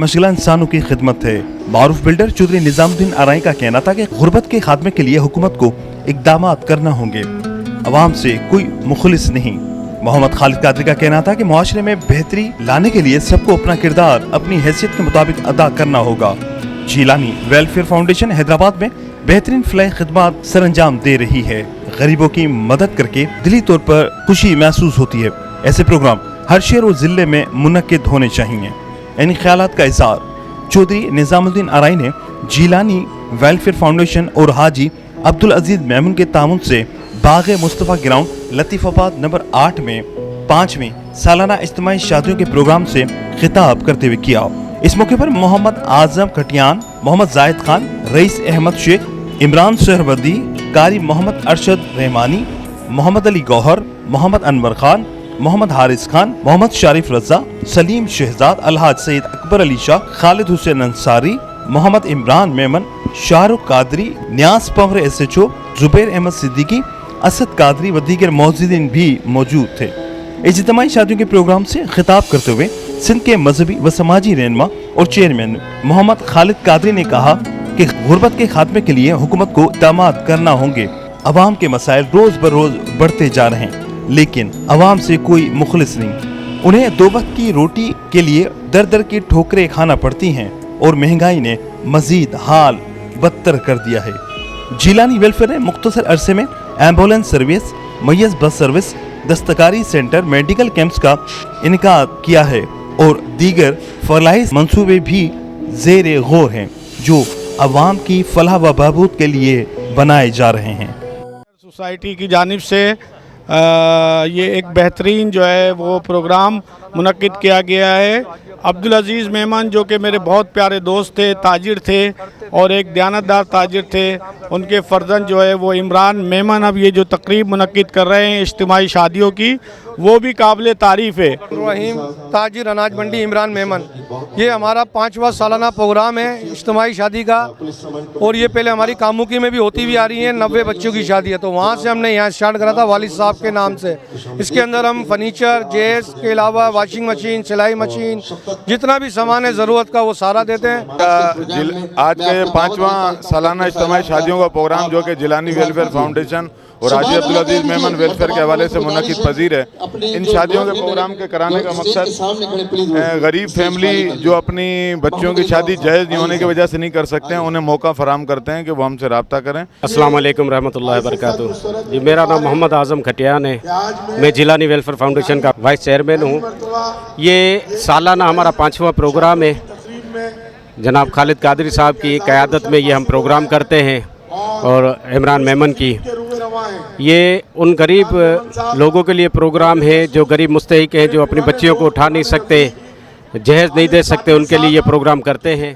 मशगला इंसानों की खिदमत है। मारूफ बिल्डर चौधरी निजामुद्दीन अराई का कहना था कि गुर्बत के खात्मे के लिए हुकूमत को इकदाम करना होंगे, अवाम से कोई मुखलिस नहीं। मोहम्मद खालिद कादरी का कहना था कि मुआशरे में बेहतरी लाने के लिए सबको अपना किरदार अपनी हैसियत के मुताबिक अदा करना होगा। जिलानी वेलफेयर फाउंडेशन हैदराबाद में बेहतरीन फलाही खिदमत सर अंजाम दे रही है। गरीबों की मदद करके दिली तौर पर खुशी महसूस होती है। ऐसे प्रोग्राम हर शहर और जिले में मुनक्किद होने चाहिए। इन ख्यालात का इज़हार चौधरी निजामुद्दीन अराई ने जिलानी वेलफेयर फाउंडेशन और हाजी अब्दुल अजीज मेमन के तामुन से बाग़े मुस्तफ़ा ग्राउंड लतीफ़ाबाद नंबर 8 में 5वीं सालाना इज्तिमाई शादियों के प्रोग्राम से खिताब करते हुए किया। इस मौके पर मोहम्मद आजम कटियान, मोहम्मद जाहिद खान, रईस अहमद शेख, इमरान सहरवर्दी, कारी मोहम्मद अरशद रहमानी, मोहम्मद अली गौहर, मोहम्मद अनवर खान, मोहम्मद हारिस खान, मोहम्मद शारिफ रजा, सलीम शहजाद, अलहाज सईद अकबर अली शाह, खालिद हुसैन अंसारी, मोहम्मद इमरान मेमन, शाहरुख कादरी, न्यास पंवर SHO, जुबैर अहमद सिद्दीकी, असद कादरी व दीगर मौजूदीन भी मौजूद थे। इज्तिमाई शादियों के प्रोग्राम से खिताब करते हुए सिंध के मजहबी व समाजी रहनुमा और चेयरमैन मोहम्मद खालिद कादरी ने कहा कि गुर्बत के खात्मे के लिए हुकूमत को इक़दाम करना होंगे। अवाम के मसाइल रोज बरोज बढ़ते जा रहे हैं, लेकिन अवाम से कोई मुखलिस नहीं। उन्हें दो वक्त की रोटी के लिए दर दर की ठोकरें खाना पड़ती हैं और महंगाई ने मजीद हाल बदतर कर दिया है। जिलानी वेलफेयर ने मुख्तसर अरसे में एम्बुलेंस सर्विस, मैयस बस सर्विस, दस्तकारी सेंटर, मेडिकल कैंप्स का इनकाद किया है और दीगर फलाही मंसूबे भी ज़ेरे गौर हैं जो अवाम की फलाह व बहबूद के लिए बनाए जा रहे हैं। सोसाइटी की जानिब से ये एक बेहतरीन जो है वो प्रोग्राम मुनक्किद किया गया है। अब्दुल अजीज़ मेमन जो कि मेरे बहुत प्यारे दोस्त थे, ताजिर थे और एक दयानतदार ताजिर थे, उनके फ़र्जंद जो है वो इमरान मेमन अब ये जो तकरीब मुनक्किद कर रहे हैं इज्तिमाई शादियों की, वो भी काबिल तारीफ़ है। रहीम ताजिर अनाज मंडी इमरान मेमन, ये हमारा 5वां सालाना प्रोग्राम है इज्तिमाई शादी का और ये पहले हमारी कामुकी में भी होती भी आ रही है। 90 बच्चों की शादी है तो वहाँ से हमने यहाँ स्टार्ट करा था वालिद साहब के नाम से। इसके अंदर हम फर्नीचर, जेस के अलावा वॉशिंग मशीन, सिलाई मशीन, जितना भी सामान है ज़रूरत का वो सारा देते हैं। आज के 5वां सालाना इज्तिमाई शादियों का प्रोग्राम जो कि जिलानी वेलफेयर फाउंडेशन और हाजी अब्दुल अजीज मेमन वेलफेयर के हवाले से मुनक्किद पजीर है। इन शादियों के प्रोग्राम के कराने का मकसद गरीब फैमिली जो अपनी बच्चों की शादी जायज़ नहीं होने की वजह से नहीं कर सकते हैं, उन्हें मौका फराम करते हैं कि वो हमसे रब्ता करें। अस्सलाम वालेकुम रहमतुल्लाहि व बरकातुहू। जी, मेरा नाम मोहम्मद आजम खटियान है, मैं जिलानी वेलफेयर फाउंडेशन का वाइस चेयरमैन हूँ। ये सालाना हमारा 5वां प्रोग्राम है। जनाब खालिद कादरी साहब की क़यादत में ये हम प्रोग्राम करते हैं और इमरान मेमन की। ये उन गरीब लोगों के लिए प्रोग्राम है जो गरीब मुस्तहिक हैं, जो अपनी बच्चियों को उठा नहीं सकते, जहेज़ नहीं दे सकते, उनके लिए ये प्रोग्राम करते हैं।